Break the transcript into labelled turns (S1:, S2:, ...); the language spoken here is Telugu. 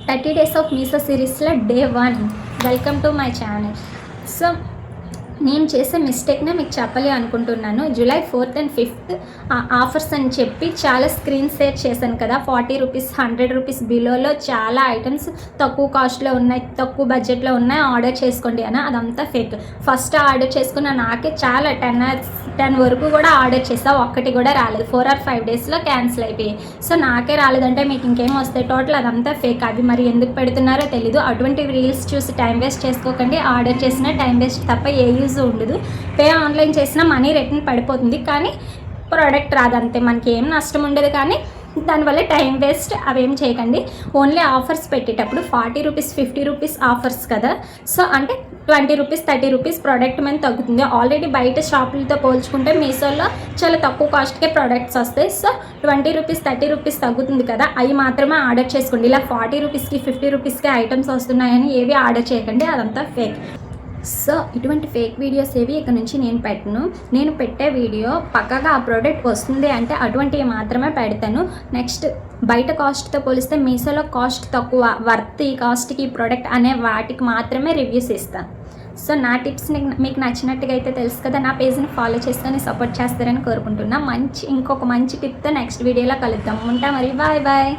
S1: 30 డేస్ ఆఫ్ మీషో సిరీస్లో day 1. Welcome to my channel. So నేను చేసే మిస్టేక్నే మీకు చెప్పాలి అనుకుంటున్నాను. July 4th and 5th offers అని చెప్పి చాలా స్క్రీన్ షేర్ చేశాను కదా. 40 రూపీస్, 100 రూపీస్ బిలోలో చాలా ఐటమ్స్ తక్కువ కాస్ట్లో ఉన్నాయి, తక్కువ బడ్జెట్లో ఉన్నాయి, ఆర్డర్ చేసుకోండి అని. అదంతా ఫేక్. ఫస్ట్ ఆర్డర్ చేసుకున్న నాకే చాలా 10 వరకు కూడా ఆర్డర్ చేసా, ఒక్కటి కూడా రాలేదు. 4 or 5 డేస్లో క్యాన్సిల్ అయిపోయాయి. సో నాకే రాలేదంటే మీకు ఇంకేం వస్తాయి? టోటల్ అదంతా ఫేక్. అవి మరి ఎందుకు పెడుతున్నారో తెలీదు. అటువంటి రీల్స్ చూసి టైం వేస్ట్ చేసుకోకండి. ఆర్డర్ చేసిన టైం వేస్ట్ తప్ప ఏ యూజ్ ఉండదు. పే ఆన్లైన్ చేసిన మనీ రిటర్న్ పడిపోతుంది, కానీ ప్రోడక్ట్ రాదంతే. మనకి ఏం నష్టం ఉండదు, కానీ దానివల్ల టైం వేస్ట్. అవేం చేయకండి. ఓన్లీ ఆఫర్స్ పెట్టేటప్పుడు 40 రూపీస్, 50 రూపీస్ ఆఫర్స్ కదా. సో అంటే 20 రూపీస్, 30 రూపీస్ ప్రోడక్ట్ మీద తగ్గుతుంది. ఆల్రెడీ బయట షాపులతో పోల్చుకుంటే మీషోలో చాలా తక్కువ కాస్ట్కే ప్రోడక్ట్స్ వస్తాయి. సో 20 రూపీస్, 30 రూపీస్ తగ్గుతుంది కదా, అవి మాత్రమే ఆర్డర్ చేసుకోండి. ఇలా 40 రూపీస్కి, 50 రూపీస్కి ఐటమ్స్ వస్తున్నాయని ఏవి ఆర్డర్ చేయకండి. అదంతా ఫేక్. సో ఇటువంటి ఫేక్ వీడియోస్ ఏవి ఇక నుంచి నేను పెట్టను. నేను పెట్టే వీడియో పక్కగా ఆ ప్రోడక్ట్ వస్తుంది అంటే అటువంటివి మాత్రమే పెడతాను. నెక్స్ట్ బయట కాస్ట్తో పోలిస్తే మీషోలో కాస్ట్ తక్కువ, వర్త్ ఈ కాస్ట్కి ప్రోడక్ట్ అనే వాటికి మాత్రమే రివ్యూస్ ఇస్తాను. సో నా టిప్స్ మీకు నచ్చినట్టుగా అయితే తెలుసు కదా. నా పేజ్ని ఫాలో చేసుకొని సపోర్ట్ చేస్తారని కోరుకుంటున్నా. ఇంకొక మంచి టిప్తో నెక్స్ట్ వీడియోలో కలుద్దాం. ఉంటా మరి. Bye bye.